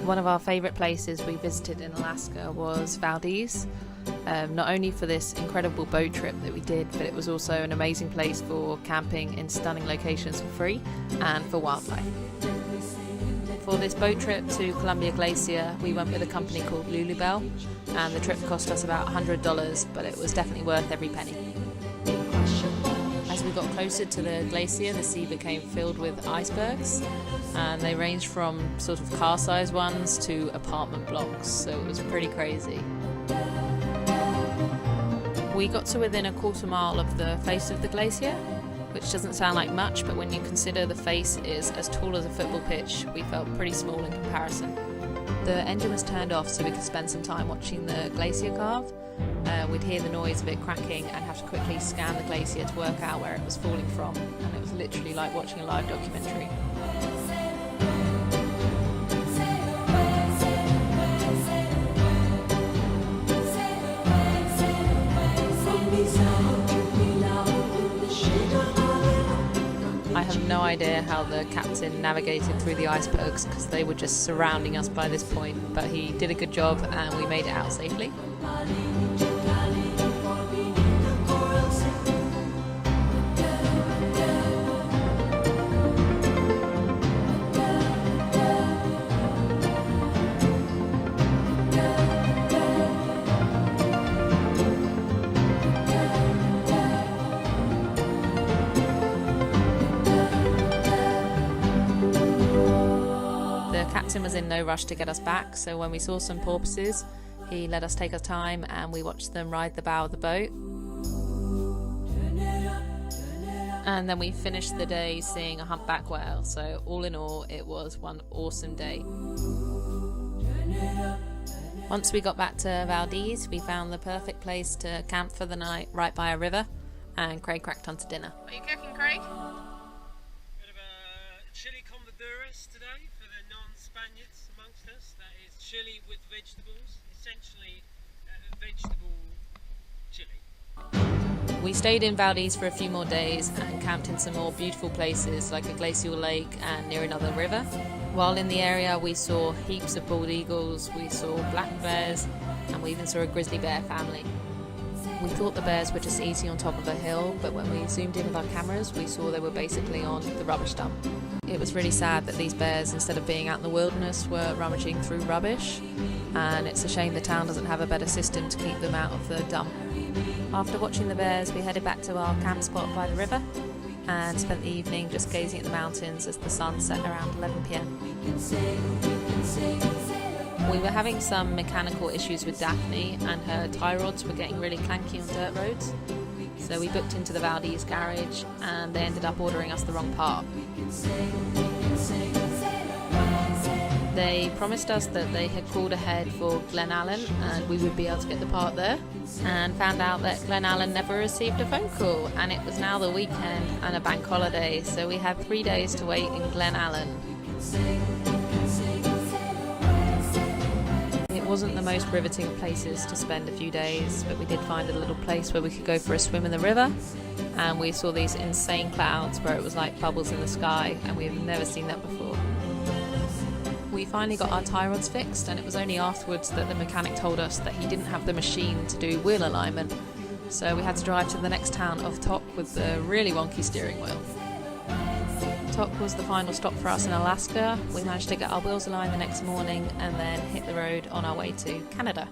One of our favourite places we visited in Alaska was Valdez, not only for this incredible boat trip that we did, but it was also an amazing place for camping in stunning locations for free and for wildlife. For this boat trip to Columbia Glacier, we went with a company called Lulubelle, and the trip cost us about $100, but it was definitely worth every penny. As we got closer to the glacier, the sea became filled with icebergs, and they ranged from sort of car-sized ones to apartment blocks, so it was pretty crazy. We got to within a quarter mile of the face of the glacier, which doesn't sound like much, but when you consider the face is as tall as a football pitch, we felt pretty small in comparison. The engine was turned off so we could spend some time watching the glacier calve. We'd hear the noise of it cracking and have to quickly scan the glacier to work out where it was falling from, and it was literally like watching a live documentary. I have no idea how the captain navigated through the icebergs because they were just surrounding us by this point, but he did a good job and we made it out safely. The captain was in no rush to get us back, so when we saw some porpoises, he let us take our time and we watched them ride the bow of the boat. And then we finished the day seeing a humpback whale, so all in all it was one awesome day. Once we got back to Valdez, we found the perfect place to camp for the night right by a river, and Craig cracked on to dinner. What are you cooking, Craig? Bit of a chili con verduras today for the non-Spaniards amongst us. That is chili with vegetables, essentially vegetable chili. We stayed in Valdez for a few more days and camped in some more beautiful places like a glacial lake and near another river. While in the area we saw heaps of bald eagles, we saw black bears, and we even saw a grizzly bear family. We thought the bears were just eating on top of a hill, but when we zoomed in with our cameras we saw they were basically on the rubbish dump. It was really sad that these bears, instead of being out in the wilderness, were rummaging through rubbish, and it's a shame the town doesn't have a better system to keep them out of the dump. After watching the bears, we headed back to our camp spot by the river and spent the evening just gazing at the mountains as the sun set around 11 p.m. We were having some mechanical issues with Daphne, and her tie rods were getting really clanky on dirt roads, so we booked into the Valdez garage and they ended up ordering us the wrong part. They promised us that they had called ahead for Glen Allen and we would be able to get the part there, and found out that Glen Allen never received a phone call, and it was now the weekend and a bank holiday, so we had 3 days to wait in Glen Allen. It wasn't the most riveting of places to spend a few days, but we did find a little place where we could go for a swim in the river, and we saw these insane clouds where it was like bubbles in the sky, and we've never seen that before. We finally got our tie rods fixed, and it was only afterwards that the mechanic told us that he didn't have the machine to do wheel alignment, so we had to drive to the next town of Tok with the really wonky steering wheel. Tok was the final stop for us in Alaska. We managed to get our wheels aligned the next morning and then hit the road on our way to Canada.